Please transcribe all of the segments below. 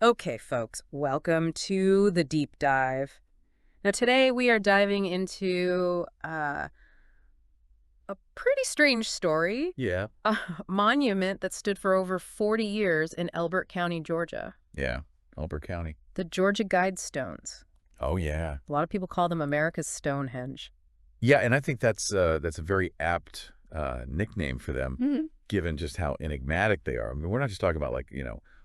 Okay, folks, welcome to the deep dive. Now, today we are diving into a pretty strange story, Yeah. a monument that stood for over 40 years in Elbert County, Georgia, Yeah. Elbert County. the Georgia Guidestones. Oh, yeah. A lot of people call them America's Stonehenge. Yeah, and I think that's a very apt nickname for them, Mhm. given just how enigmatic they are. I mean, we're not just talking about like,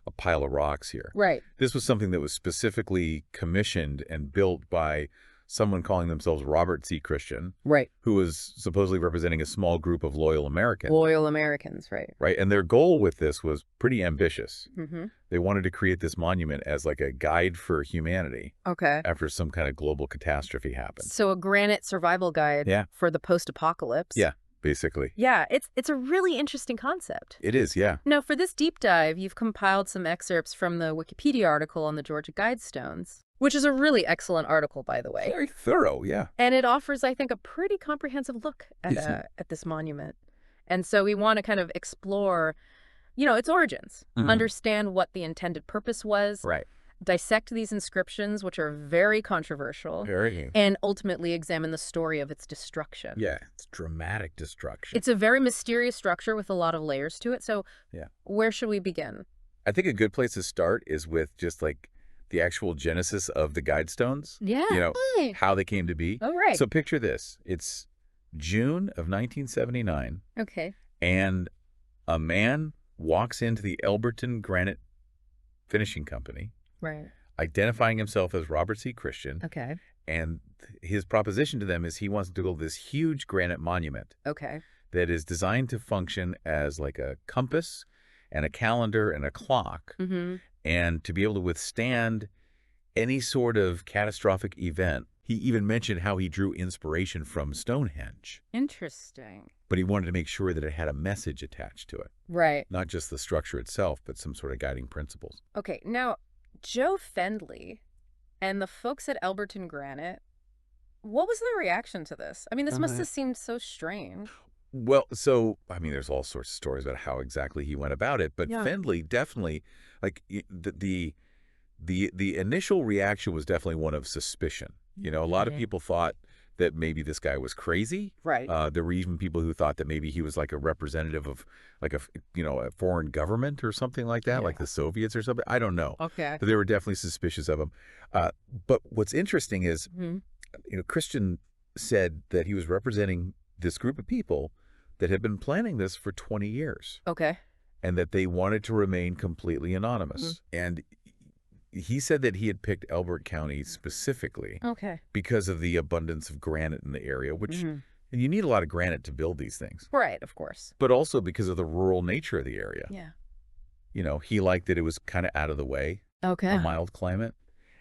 a pile of rocks here. Right. This was something that was specifically commissioned and built by someone calling themselves Robert C. Christian, Right. who was supposedly representing a small group of loyal Americans, Loyal Americans, right. right? And their goal with this was pretty ambitious. Mm-hmm. They wanted to create this monument as like a guide for humanity Okay. after some kind of global catastrophe happened. So a granite survival guide Yeah. for the post-apocalypse. Yeah, basically. Yeah, it's a really interesting concept. It is, yeah. Now, for this deep dive, you've compiled some excerpts from the Wikipedia article on the Georgia Guidestones, which is a really excellent article, by the way. Very thorough, yeah. And it offers, I think, a pretty comprehensive look at, Yes. at this monument. And so we want to kind of explore, its origins, Mhm. understand what the intended purpose was, Right. dissect these inscriptions, which are very controversial, Very. and ultimately examine the story of its destruction. Yeah, it's dramatic destruction. It's a very mysterious structure with a lot of layers to it. So Yeah. where should we begin? I think a good place to start is with just like the actual genesis of the Guidestones. Yeah. How they came to be. Oh, right. So picture this. It's June of 1979, Okay. and a man walks into the Elberton Granite Finishing Company, Right. identifying himself as Robert C. Christian, Okay. and his proposition to them is he wants to build this huge granite monument Okay. that is designed to function as like a compass and a calendar and a clock, Mm-hmm. and to be able to withstand any sort of catastrophic event. He even mentioned how he drew inspiration from Stonehenge, Interesting. but he wanted to make sure that it had a message attached to it, Right. not just the structure itself, but some sort of guiding principles. Okay. Now, Joe Fendley and the folks at Elberton Granite, what was their reaction to this? I mean, this must have seemed so strange. Well, so, I mean, there's all sorts of stories about how exactly he went about it, but Yeah. Fendley definitely, like, the initial reaction was definitely one of suspicion. A lot of Okay. people thought that maybe this guy was crazy. Right. There were even people who thought that maybe he was like a representative of like a foreign government or something like that, like Yeah. the Soviets or something. I don't know. Okay. But they were definitely suspicious of him. But what's interesting is, Hmm. Christian said that he was representing this group of people that had been planning this for 20 years Okay. and that they wanted to remain completely anonymous. And he said that he had picked Elbert County specifically Okay. because of the abundance of granite in the area, which Mhm. you need a lot of granite to build these things, Right, of course. but also because of the rural nature of the area. Yeah. He liked that it was kind of out of the way, Okay. a mild climate,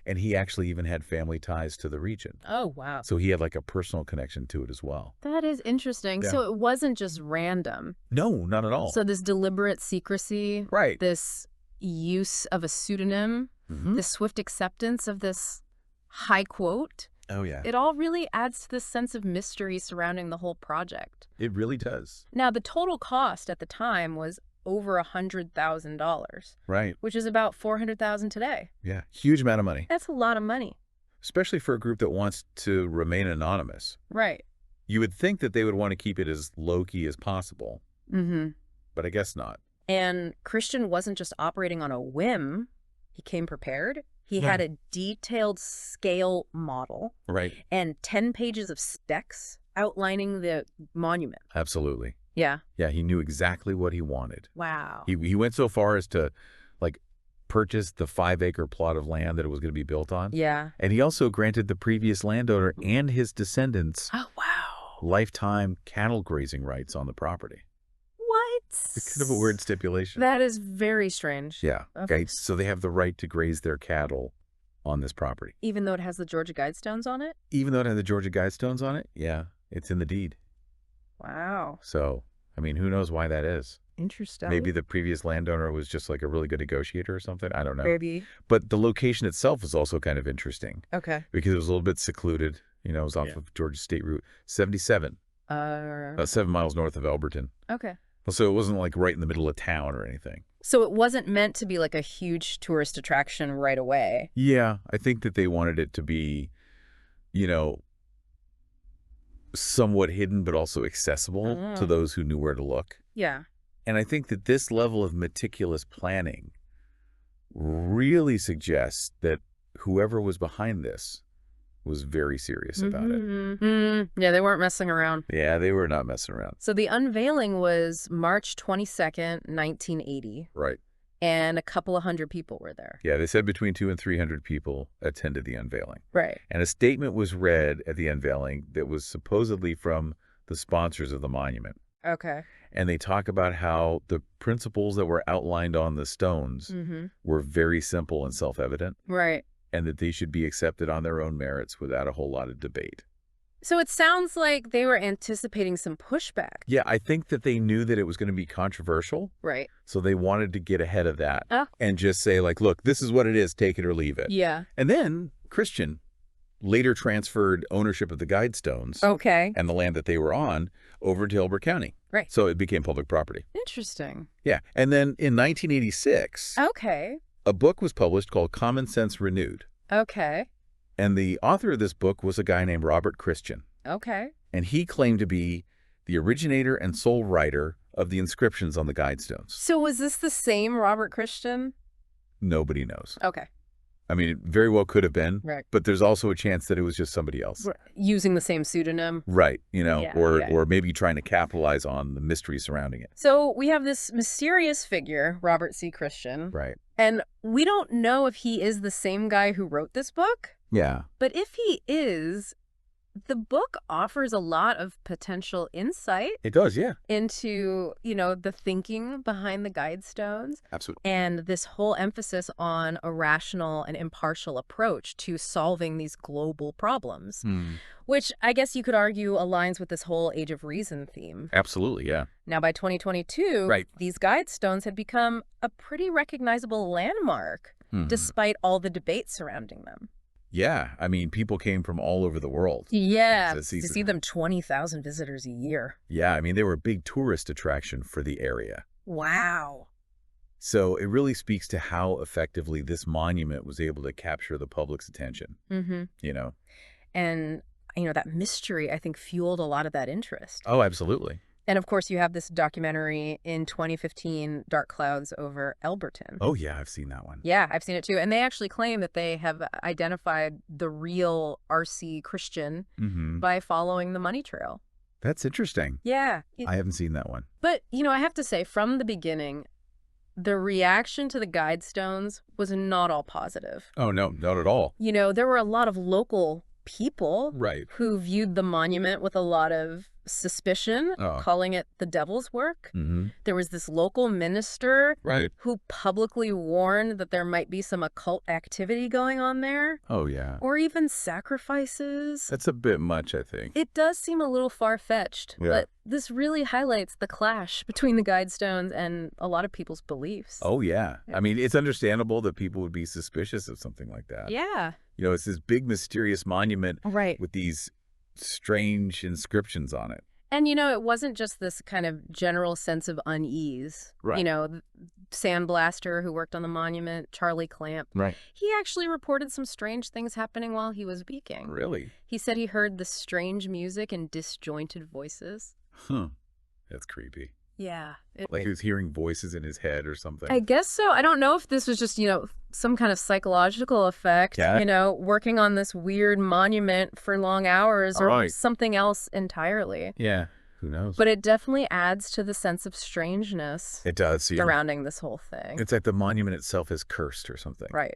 and he actually even had family ties to the region. Oh, wow. So he had like a personal connection to it as well. That is interesting. Yeah. So it wasn't just random. No, not at all. So this deliberate secrecy, Right. this use of a pseudonym, Mhm. the swift acceptance of this high quote, Oh, yeah. it all really adds to this sense of mystery surrounding the whole project. It really does. Now, the total cost at the time was over $100,000, Right. which is about $400,000 today. Yeah. Huge amount of money, That's a lot of money. especially for a group that wants to remain anonymous. Right. You would think that they would want to keep it as low-key as possible, Mm-hmm. but I guess not. And Christian wasn't just operating on a whim. He came prepared. He had a detailed scale model Right. and 10 pages of specs outlining the monument. Absolutely. Yeah. Yeah, he knew exactly what he wanted. Wow. He went so far as to, like, purchase the 5-acre plot of land that it was going to be built on. Yeah. And he also granted the previous landowner and his descendants Oh, wow. lifetime cattle grazing rights on the property. What? It's kind of a weird stipulation. That is very strange. Yeah. Okay. Okay. So they have the right to graze their cattle on this property. Even though it has the Georgia Guidestones on it? Even though it had the Georgia Guidestones on it, yeah, it's in the deed. Wow. So, I mean, who knows why that is? Interesting. Maybe the previous landowner was just like a really good negotiator or something. I don't know. Maybe. But the location itself is also kind of interesting Okay. because it was a little bit secluded. It was off of Georgia State Route 77, about 7 miles north of Elberton. Okay. So it wasn't like right in the middle of town or anything. So it wasn't meant to be like a huge tourist attraction right away. Yeah, I think that they wanted it to be, you know, somewhat hidden but also accessible to Oh. those who knew where to look. Yeah. And I think that this level of meticulous planning really suggests that whoever was behind this was very serious about it. Yeah, they weren't messing around. Yeah, they were not messing around. So the unveiling was March 22nd, 1980, Right. and a couple of hundred people were there. Yeah, they said between 200 and 300 people attended the unveiling. Right. And a statement was read at the unveiling that was supposedly from the sponsors of the monument. Okay. And they talk about how the principles that were outlined on the stones were very simple and self-evident, Right. and that they should be accepted on their own merits without a whole lot of debate. So it sounds like they were anticipating some pushback. Yeah, I think that they knew that it was going to be controversial, Right. so they wanted to get ahead of that Oh. and just say, like, look, this is what it is, take it or leave it. Yeah. And then Christian later transferred ownership of the Guidestones Okay. and the land that they were on over to Elbert County. Right. So it became public property. Interesting. Yeah. And then in 1986, Okay. a book was published called Common Sense Renewed. Okay. And the author of this book was a guy named Robert Christian. Okay. And he claimed to be the originator and sole writer of the inscriptions on the Guidestones. So was this the same Robert Christian? Nobody knows. Okay. I mean, it very well could have been, Right. but there's also a chance that it was just somebody else. Using the same pseudonym. Right. You know, Yeah, or maybe trying to capitalize on the mystery surrounding it. So we have this mysterious figure, Robert C. Christian. Right. And we don't know if he is the same guy who wrote this book. Yeah. But if he is, the book offers a lot of potential insight It does, yeah. into, the thinking behind the Guidestones Absolutely. and this whole emphasis on a rational and impartial approach to solving these global problems, which I guess you could argue aligns with this whole Age of Reason theme. Absolutely, yeah. Now, by 2022, Right. these Guidestones had become a pretty recognizable landmark, despite all the debate surrounding them. Yeah. I mean, people came from all over the world. Yeah, to to see them 20,000 visitors a year. Yeah. I mean, they were a big tourist attraction for the area. Wow. So it really speaks to how effectively this monument was able to capture the public's attention, you know? And, that mystery, I think, fueled a lot of that interest. Oh, absolutely. And, of course, you have this documentary in 2015, Dark Clouds Over Elberton. Oh, yeah, I've seen that one. Yeah, I've seen it too. And they actually claim that they have identified the real R.C. Christian by following the money trail. That's interesting. Yeah. I haven't seen that one. But, I have to say, from the beginning, the reaction to the Guidestones was not all positive. Oh, no, not at all. There were a lot of local people Right. who viewed the monument with a lot of suspicion, calling it the devil's work. There was this local minister who publicly warned that there might be some occult activity going on there. Oh, yeah. Or even sacrifices. That's a bit much, I think. It does seem a little far-fetched, Yeah. but this really highlights the clash between the Guidestones and a lot of people's beliefs. Oh, yeah. I mean, it's understandable that people would be suspicious of something like that. Yeah. It's this big, mysterious monument Right. with these strange inscriptions on it. And, it wasn't just this kind of general sense of unease. Right. Sandblaster, who worked on the monument, Charlie Clamp. Right. He actually reported some strange things happening while he was speaking. Really? He said he heard the strange music and disjointed voices. Huh. That's creepy. Yeah. Like he was hearing voices in his head or something. I guess so. I don't know if this was just, some kind of psychological effect, working on this weird monument for long hours or something else entirely. Yeah. Who knows? But it definitely adds to the sense of strangeness it does. surrounding this whole thing. It's like the monument itself is cursed or something. Right.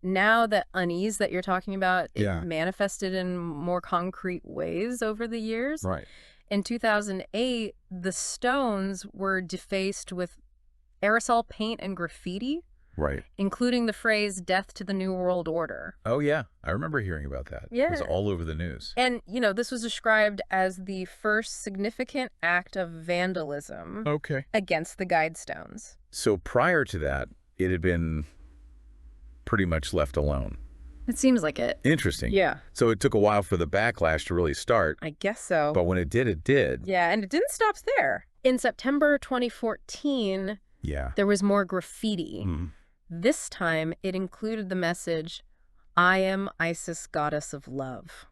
Now that unease that you're talking about, it Yeah. manifested in more concrete ways over the years. Right. In 2008, the stones were defaced with aerosol paint and graffiti, Right. including the phrase "Death to the New World Order." Oh, yeah. I remember hearing about that. Yeah. It was all over the news. And, this was described as the first significant act of vandalism Okay. against the Guidestones. So prior to that, it had been pretty much left alone. It seems like it. Interesting. Yeah. So it took a while for the backlash to really start. I guess so. But when it did, it did. Yeah, and it didn't stop there. In September 2014, Yeah. There was more graffiti. This time, it included the message, "I am Isis, goddess of love."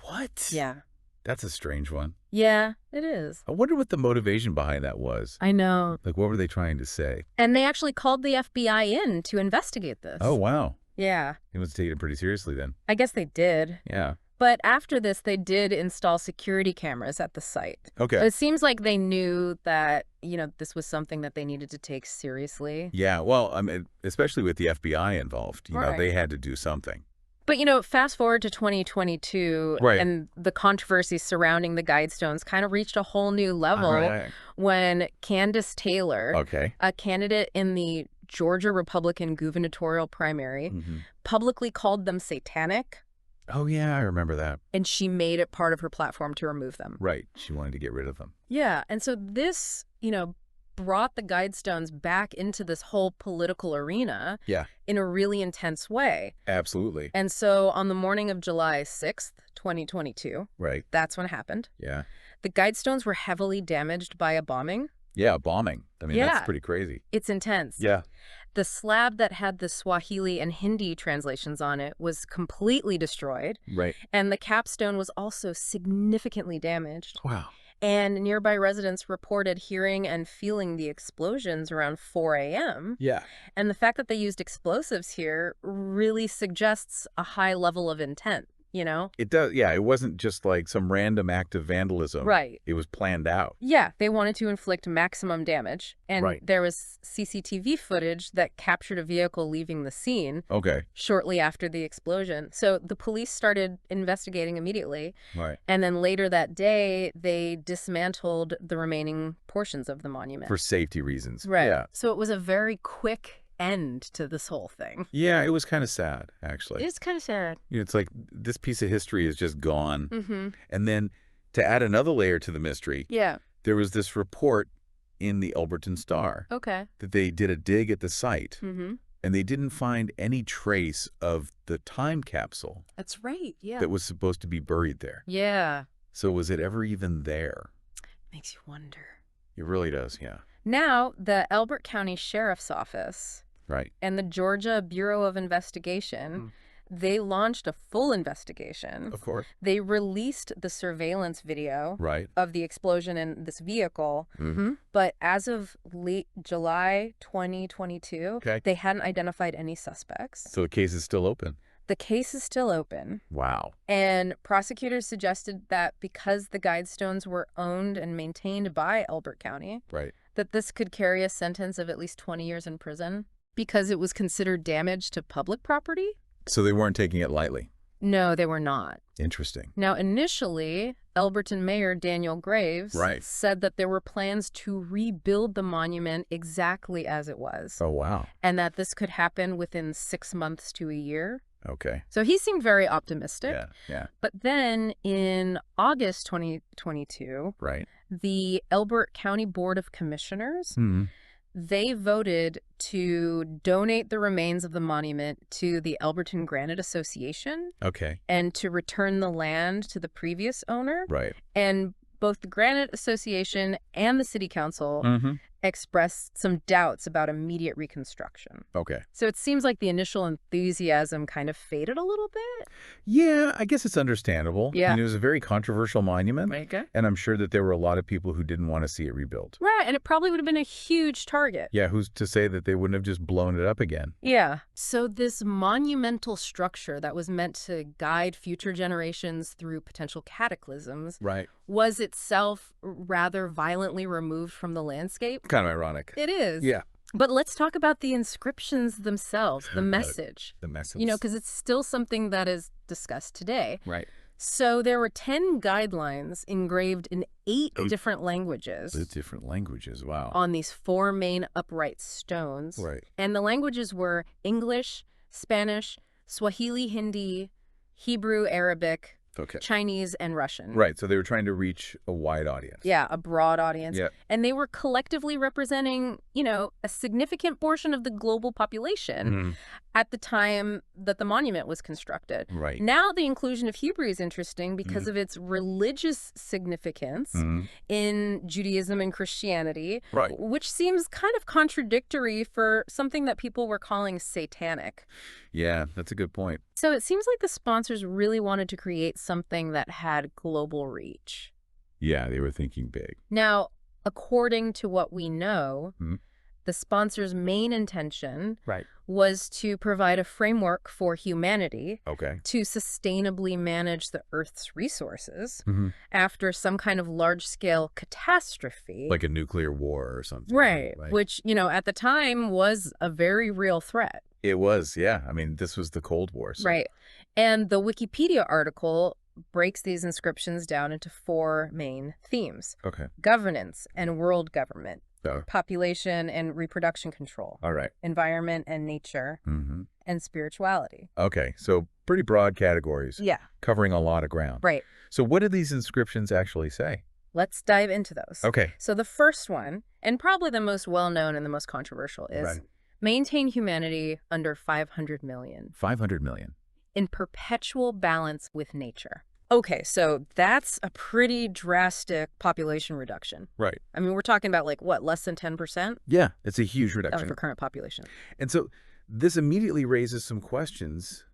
What? Yeah. That's a strange one. Yeah, it is. I wonder what the motivation behind that was. I know. Like, what were they trying to say? And they actually called the FBI in to investigate this. Oh, wow. Yeah. They must take it pretty seriously then. I guess they did. Yeah. But after this, they did install security cameras at the site. Okay. So it seems like they knew that, this was something that they needed to take seriously. Yeah, well, I mean, especially with the FBI involved, they had to do something. But, fast forward to 2022, and the controversy surrounding the Guidestones kind of reached a whole new level when Candace Taylor, a candidate in the Georgia Republican gubernatorial primary, publicly called them satanic. Oh, yeah, I remember that. And she made it part of her platform to remove them. Right. She wanted to get rid of them. Yeah. And so this, brought the Guidestones back into this whole political arena in a really intense way. Absolutely. And so on the morning of July 6th, 2022, that's when it happened. Yeah. The Guidestones were heavily damaged by a bombing. Yeah, bombing. I mean, that's pretty crazy. It's intense. Yeah. The slab that had the Swahili and Hindi translations on it was completely destroyed. Right. And the capstone was also significantly damaged. Wow. And nearby residents reported hearing and feeling the explosions around 4 a.m. Yeah. And the fact that they used explosives here really suggests a high level of intent. It does. Yeah, it wasn't just like some random act of vandalism. Right. It was planned out. Yeah, they wanted to inflict maximum damage. And there was CCTV footage that captured a vehicle leaving the scene shortly after the explosion. So the police started investigating immediately. Right. And then later that day, they dismantled the remaining portions of the monument. For safety reasons. Right. Yeah. So it was a very quick end to this whole thing. Yeah, it was kind of sad, actually. It's kind of sad. It's like this piece of history is just gone. And then to add another layer to the mystery, there was this report in the Alberton Star that they did a dig at the site, and they didn't find any trace of the time capsule. That's right, yeah. That was supposed to be buried there. Yeah. So was it ever even there? Makes you wonder. It really does, yeah. Now, the Elbert County Sheriff's Office and the Georgia Bureau of Investigation, they launched a full investigation. Of course. They released the surveillance video of the explosion in this vehicle. But as of late July 2022, they hadn't identified any suspects. So the case is still open? The case is still open. Wow. And prosecutors suggested that because the Guidestones were owned and maintained by Elbert County, that this could carry a sentence of at least 20 years in prison because it was considered damage to public property. So they weren't taking it lightly? No, they were not. Interesting. Now, initially, Elberton Mayor Daniel Graves said that there were plans to rebuild the monument exactly as it was. Oh, wow. And that this could happen within 6 months to a year. Okay. So he seemed very optimistic. Yeah. But then in August 2022, the Elbert County Board of Commissioners, they voted to donate the remains of the monument to the Elberton Granite Association. And to return the land to the previous owner. And both the Granite Association and the City Council expressed some doubts about immediate reconstruction. So it seems like the initial enthusiasm kind of faded a little bit. Yeah, I guess it's understandable. Yeah. I mean, it was a very controversial monument. And I'm sure that there were a lot of people who didn't want to see it rebuilt. Right, and it probably would have been a huge target. Yeah, who's to say that they wouldn't have just blown it up again? Yeah. So this monumental structure that was meant to guide future generations through potential cataclysms was itself rather violently removed from the landscape. Kind of ironic. It is. Yeah. But let's talk about the inscriptions themselves, the message. The message. Because it's still something that is discussed today. So there were 10 guidelines engraved in 8 different languages. 8 different languages, wow. On these 4 main upright stones. And the languages were English, Spanish, Swahili, Hindi, Hebrew, Arabic, Chinese and Russian. Right. So they were trying to reach a wide audience. Yeah, a broad audience. Yeah. And they were collectively representing, a significant portion of the global population at the time that the monument was constructed. Right. Now the inclusion of Hebrew is interesting because of its religious significance in Judaism and Christianity, which seems kind of contradictory for something that people were calling satanic. Yeah, that's a good point. So it seems like the sponsors really wanted to create something that had global reach. Yeah, they were thinking big. Now, according to what we know, the sponsors' main intention was to provide a framework for humanity to sustainably manage the Earth's resources after some kind of large-scale catastrophe. Like a nuclear war or something. Right, which, at the time was a very real threat. It was, yeah. I mean, this was the Cold War. So. Right. And the Wikipedia article breaks these inscriptions down into 4 main themes. Governance and world government. Population and reproduction control. All right. Environment and nature. And spirituality. Okay. So pretty broad categories. Yeah. Covering a lot of ground. Right. So what do these inscriptions actually say? Let's dive into those. Okay. So the first one, and probably the most well-known and the most controversial, is maintain humanity under 500 million. 500 million. In perpetual balance with nature. Okay, so that's a pretty drastic population reduction. Right. I mean, we're talking about less than 10%? Yeah, it's a huge reduction. Of the current population. And so this immediately raises some questions,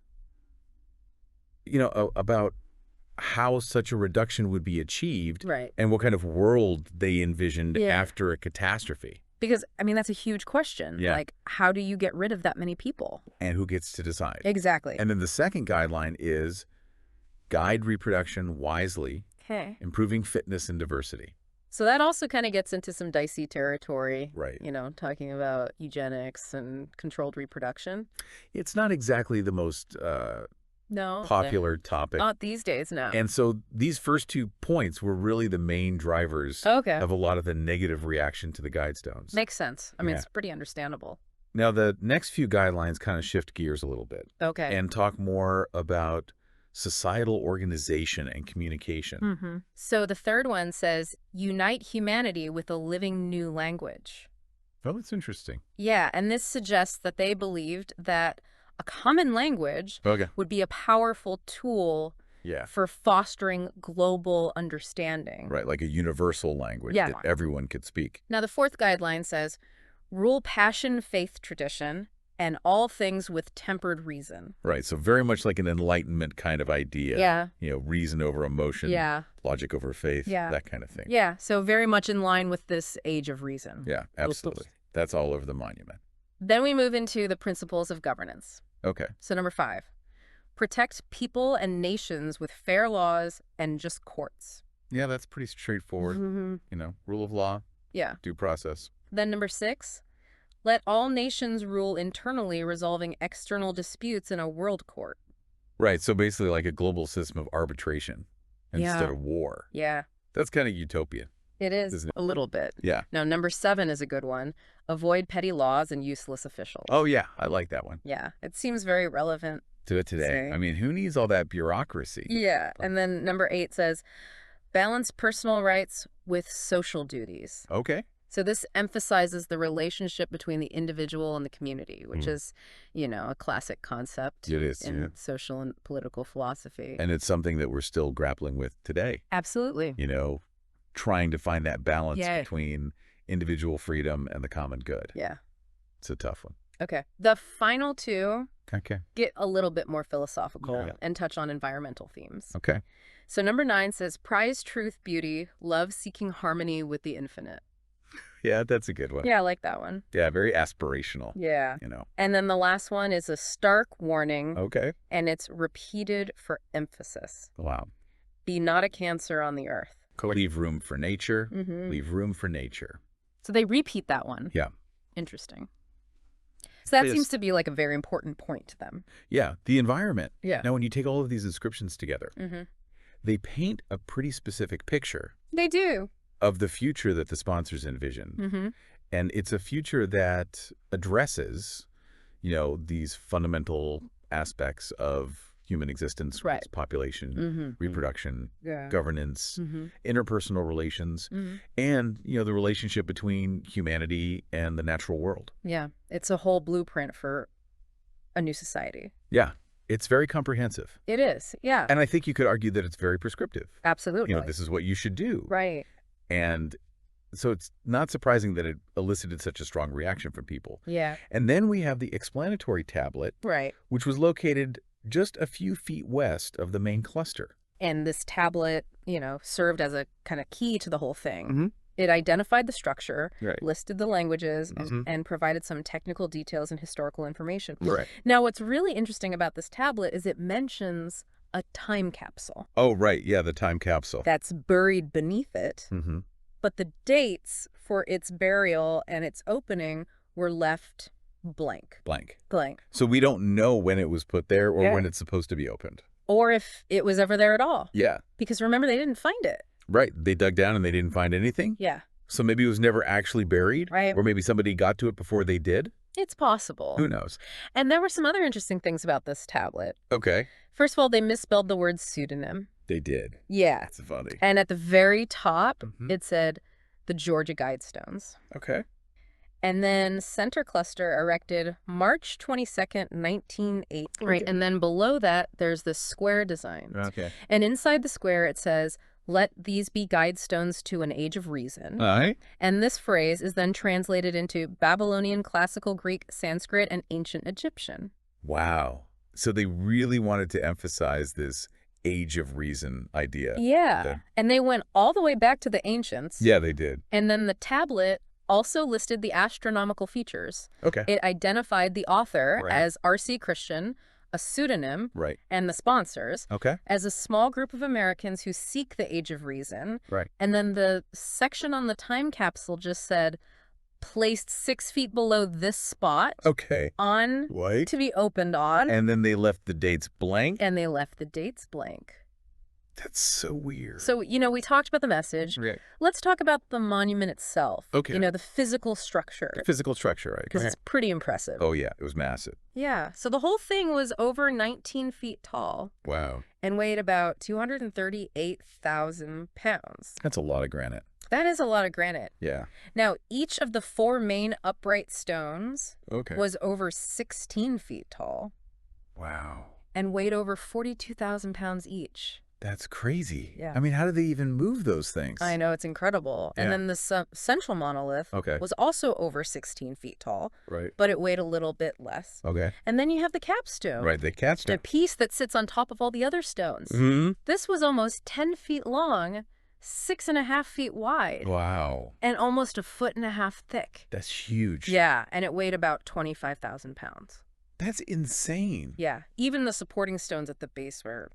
about how such a reduction would be achieved. Right. And what kind of world they envisioned after a catastrophe. Because, I mean, that's a huge question. Yeah. Like, how do you get rid of that many people? And who gets to decide? Exactly. And then the second guideline is guide reproduction wisely, improving fitness and diversity. So that also kind of gets into some dicey territory. Right. Talking about eugenics and controlled reproduction. It's not exactly the most popular topic. Not these days, no. And so these first 2 points were really the main drivers of a lot of the negative reaction to the Guidestones. Makes sense. I mean, it's pretty understandable. Now, the next few guidelines kind of shift gears a little bit. And talk more about societal organization and communication. So the third one says, unite humanity with a living new language. Oh, that's interesting. Yeah, and this suggests that they believed that a common language would be a powerful tool for fostering global understanding. Right, like a universal language that everyone could speak. Now, the fourth guideline says, rule passion, faith, tradition, and all things with tempered reason. Right, so very much like an Enlightenment kind of idea. Yeah. Reason over emotion, logic over faith, that kind of thing. Yeah, so very much in line with this age of reason. Yeah, absolutely. That's all over the monument. Then we move into the principles of governance. Okay. So number 5, protect people and nations with fair laws and just courts. Yeah, that's pretty straightforward. Rule of law. Yeah. Due process. Then number 6, let all nations rule internally, resolving external disputes in a world court. Right, so basically like a global system of arbitration instead of war. Yeah. That's kind of utopian. It is, a little bit. Yeah. Now, number 7 is a good one. Avoid petty laws and useless officials. Oh, yeah, I like that one. Yeah, it seems very relevant to it today. I mean, who needs all that bureaucracy? Yeah, and then number 8 says, balance personal rights with social duties. Okay. So this emphasizes the relationship between the individual and the community, which is, a classic concept in social and political philosophy. And it's something that we're still grappling with today. Absolutely. Trying to find that balance between individual freedom and the common good. Yeah. It's a tough one. Okay. The final 2 get a little bit more philosophical and touch on environmental themes. Okay. So number 9 says, prize truth, beauty, love seeking harmony with the infinite. Yeah, that's a good one. Yeah, I like that one. Yeah, very aspirational. Yeah. And then the last one is a stark warning. Okay. And it's repeated for emphasis. Wow. Be not a cancer on the earth. Leave room for nature. Leave room for nature. So they repeat that one. Yeah. Interesting. So that seems to be like a very important point to them. Yeah, the environment. Yeah. Now, when you take all of these inscriptions together, they paint a pretty specific picture. They do. Of the future that the sponsors envision. And it's a future that addresses, these fundamental aspects of human existence, its population, reproduction, governance, interpersonal relations, and, the relationship between humanity and the natural world. Yeah, it's a whole blueprint for a new society. Yeah, it's very comprehensive. It is, yeah. And I think you could argue that it's very prescriptive. Absolutely. This is what you should do. Right. And so it's not surprising that it elicited such a strong reaction from people. Yeah. And then we have the explanatory tablet, which was located just a few feet west of the main cluster. And this tablet, served as a kind of key to the whole thing. It identified the structure, listed the languages, and provided some technical details and historical information. Right. Now, what's really interesting about this tablet is it mentions a time capsule. Oh, right. Yeah, the time capsule. That's buried beneath it. But the dates for its burial and its opening were left blank. Blank. Blank. So we don't know when it was put there or when it's supposed to be opened. Or if it was ever there at all. Yeah. Because remember, they didn't find it. Right. They dug down and they didn't find anything? Yeah. So maybe it was never actually buried? Right. Or maybe somebody got to it before they did? It's possible. Who knows? And there were some other interesting things about this tablet. Okay. First of all, they misspelled the word pseudonym. They did. Yeah. That's funny. And at the very top, it said the Georgia Guidestones. Okay. And then Center Cluster erected March 22nd, 1908. Right. And then below that, there's this square design. Okay. And inside the square, it says, "Let these be guidestones to an age of reason." All right. And this phrase is then translated into Babylonian, Classical Greek, Sanskrit, and Ancient Egyptian. Wow. So they really wanted to emphasize this age of reason idea. Yeah. And they went all the way back to the ancients. Yeah, they did. And then the tablet also listed the astronomical features. Okay. It identified the author as R.C. Christian, a pseudonym, and the sponsors as a small group of Americans who seek the age of reason. Right. And then the section on the time capsule just said, placed 6 feet below this spot. Okay. On to be opened on. And then they left the dates blank? And they left the dates blank. That's so weird. So, we talked about the message. Right. Let's talk about the monument itself. Okay. The physical structure. The physical structure, right. Because it's pretty impressive. Oh, yeah. It was massive. Yeah. So the whole thing was over 19 feet tall. Wow. And weighed about 238,000 pounds. That's a lot of granite. That is a lot of granite. Yeah. Now, each of the 4 main upright stones was over 16 feet tall. Wow. And weighed over 42,000 pounds each. That's crazy. Yeah. I mean, how do they even move those things? I know, it's incredible. And then the central monolith was also over 16 feet tall. Right. But it weighed a little bit less. Okay. And then you have the capstone. Right, the capstone. The piece that sits on top of all the other stones. This was almost 10 feet long, 6.5 feet wide. Wow. And almost 1.5 feet thick. That's huge. Yeah, and it weighed about 25,000 pounds. That's insane. Yeah, even the supporting stones at the base were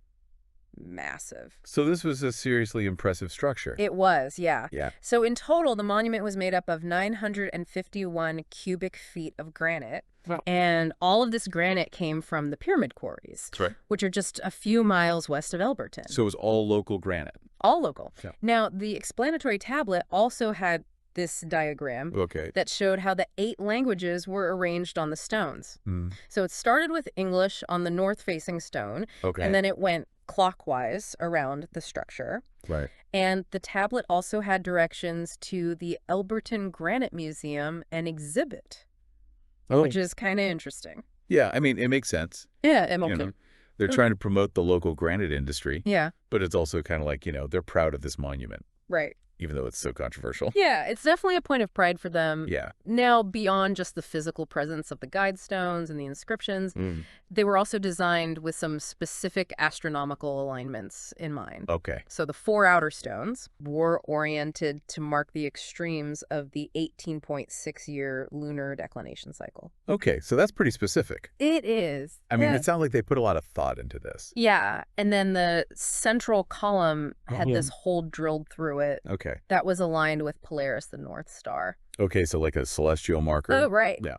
massive. So this was a seriously impressive structure. It was, yeah. Yeah. So in total, the monument was made up of 951 cubic feet of granite. Wow. And all of this granite came from the pyramid quarries, which are just a few miles west of Elberton. So it was all local granite? All local. Yeah. Now, the explanatory tablet also had this diagram that showed how the 8 languages were arranged on the stones. So it started with English on the north-facing stone, and then it went clockwise around the structure. Right. And the tablet also had directions to the Elberton Granite Museum and exhibit, which is kind of interesting. Yeah, I mean, it makes sense. Yeah, they're trying to promote the local granite industry. Yeah. But it's also kind of like, they're proud of this monument. Right. Even though it's so controversial. Yeah, it's definitely a point of pride for them. Yeah. Now, beyond just the physical presence of the guidestones and the inscriptions, they were also designed with some specific astronomical alignments in mind. Okay. So the 4 outer stones were oriented to mark the extremes of the 18.6-year lunar declination cycle. Okay, so that's pretty specific. It is. I mean, it sounds like they put a lot of thought into this. Yeah, and then the central column had this hole drilled through it. Okay. That was aligned with Polaris, the North Star. Okay, so like a celestial marker? Oh, right. Yeah.